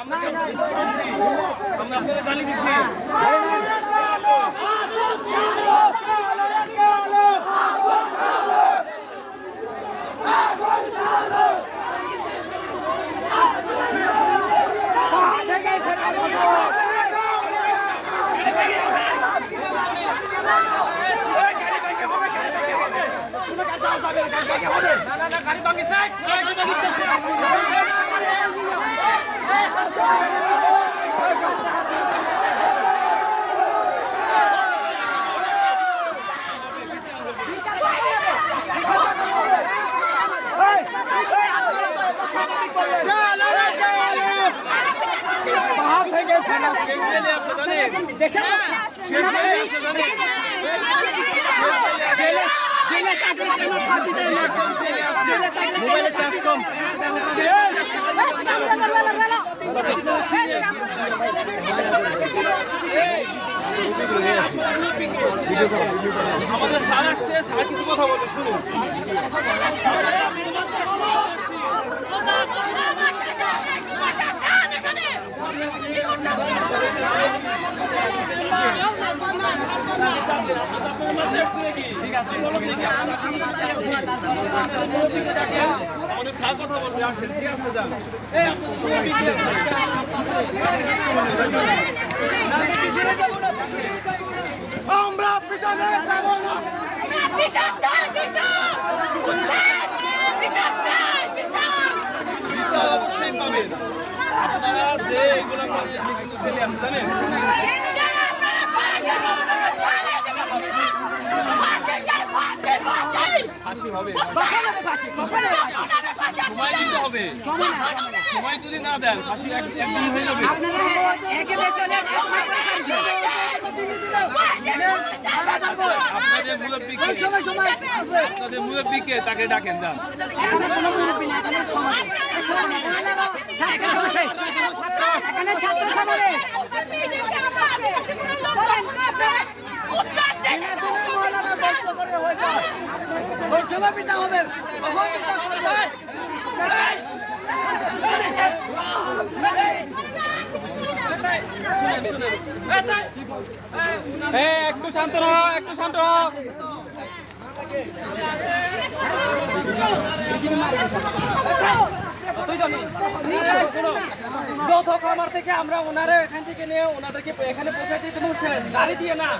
আমরা আপনাদের গালি দিচ্ছি। গাড়ি ভাঙিস আমাদের স্যার আসছে, স্যার কিছু কথা বলবে, শুনুন। আমাদের স্যার কথা বলবে, আসেন, ঠিক আছে, যান। আমরা পিছনে যাব না। অবশ্যই পাবেন আপনারা যে এগুলো ফেলে আসছেন, সময় দিতে হবে। সময় যদি না দেন ফাঁসি একদিন হয়ে যাবে। আপনাদের মুরব্বীকে তাকে ডাকেন, যান। একটু শান্ত হও, একটু শান্ত হও। যৌথ খামার থেকে আমরা ওনারা এখান থেকে নিয়ে ওনাদেরকে এখানে পৌঁছাতে দিতে বলছেন, গাড়ি দিয়ে না।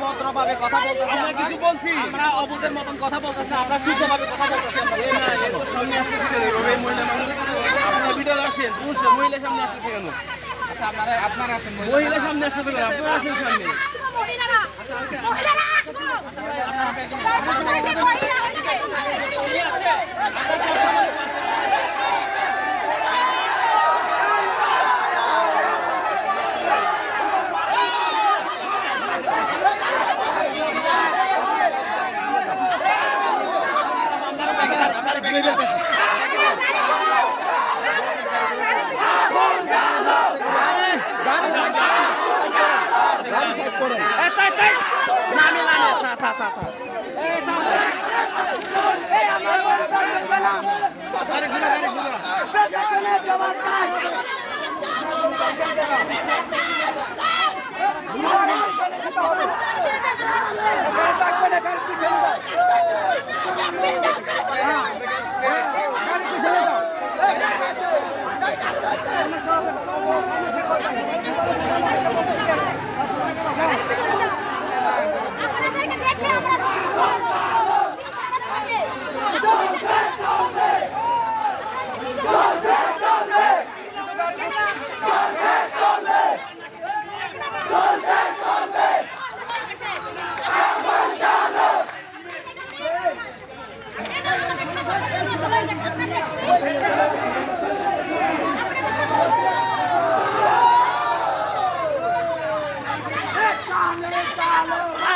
ভদ্রভাবে কথা বলতে আমরা কিছু বলছি, আমরা অবুদের মতন কথা বলতেছি, আমরা শুদ্ধভাবে কথা বলতেছি। আপনারা ভিডিও আসেন, মহিলা সামনে আসতেছে কেন? আপনারা আসেন, মহিলা সামনে আসতেছে কেন? আপনারা আসেন সামনে।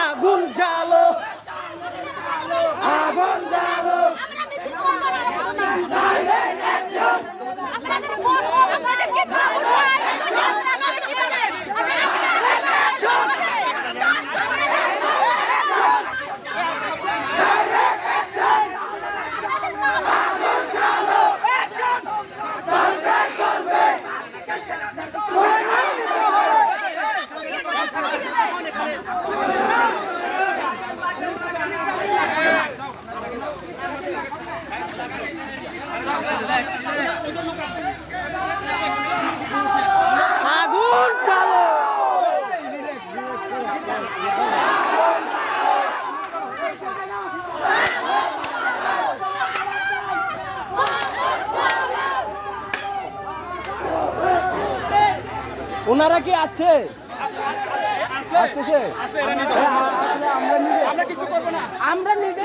আগুন জ্বালো আগুন জ্বালো আগুন জ্বালো ওনারা কি আছে আসতেছে আমরা কিছু করবো না। আমরা নিজে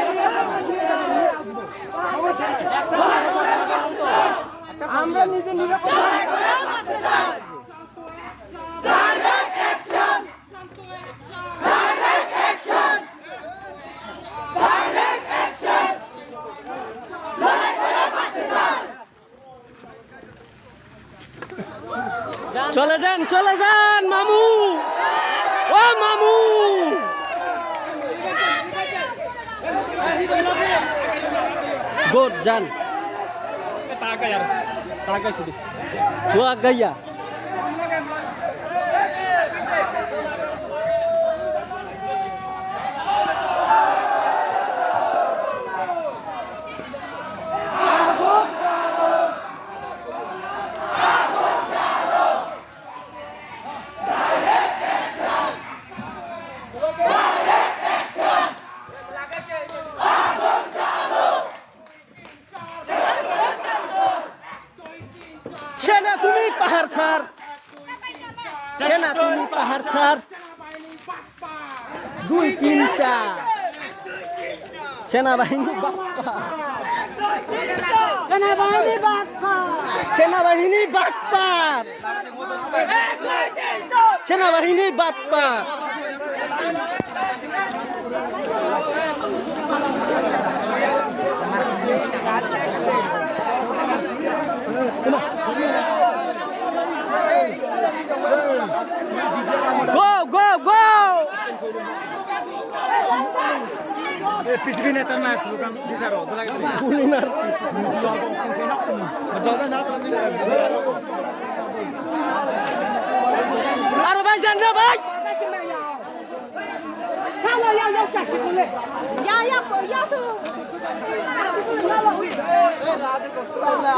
আমরা নিজে নিরাপদ চলে যান মামু ও মামু গোট যান টাকা শুধু वो आ गया সেনা তুমি পাহাড় ছাড় সেনা তুমি পাহাড় ছাড় 2 3 4 সেনাবাহিনী বাপ্পা সেনাবাহিনী বাপ্পা সেনাবাহিনী বাপ্পা সেনাবাহিনী Bappa Go, go, go! PCB नेता ना असलो काम दिसारो तो लागत Kulinar. ज्यादा ना तरफ Aro bhai jan na bhai. Hello ya ya kashi bole. Ya tu. ए राज को तो ना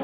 आ